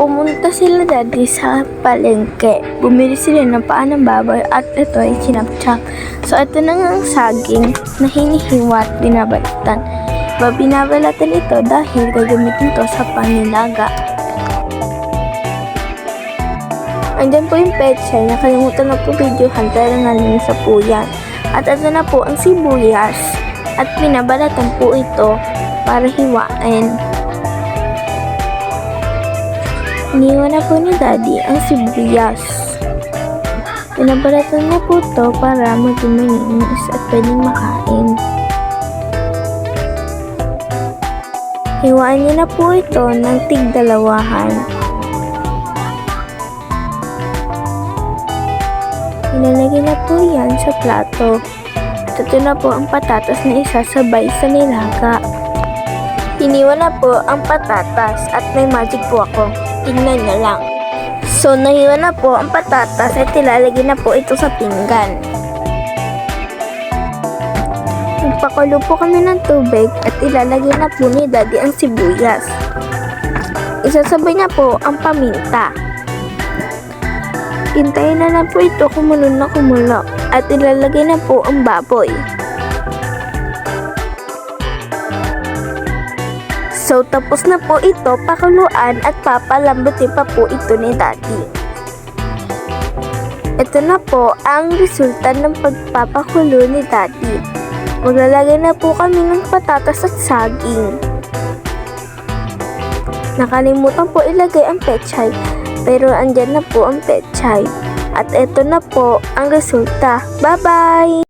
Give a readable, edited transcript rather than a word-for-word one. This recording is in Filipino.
Pumunta sila daddy sa palengke. Bumili sila ng paa ng baboy at ito ay sinapchak. So ito na nga ang saging na hinihiwa at binabalatan. Binabalatan ito dahil gagamitin to sa panilaga. Andyan po yung pechay. Nakalimutan na po videohan pero nalinisan po yan. At ito na po ang sibuyas. At binabalatan po ito para hiwain. Iniwan na po ni daddy ang sibuyas. Binabalatan niya po ito para maging malinis at pwedeng makain. Hiwain niya na po ito ng tig-dalawahan. Ilalagay na po yan sa plato. At ito na po ang patatas na isasabay sa nilaga. Iniwan na po ang patatas at may magic po ako. Tingnan niyo lang. So, nahiwan na po ang patatas at ilalagay na po ito sa pinggan. Magpakulo po kami ng tubig at ilalagay na po ni daddy ang sibuyas. Isasabay na po ang paminta. Hintayin na lang po ito kumulo na kumulo at ilalagay na po ang baboy. So, tapos na po ito pakuluan at papalambutin pa po ito ni daddy. Ito na po ang resulta ng pagpapakulo ni daddy. Maglalagay na po kami ng patatas at saging. Nakalimutan po ilagay ang pechay, pero andyan na po ang pechay. At ito na po ang resulta. Bye-bye!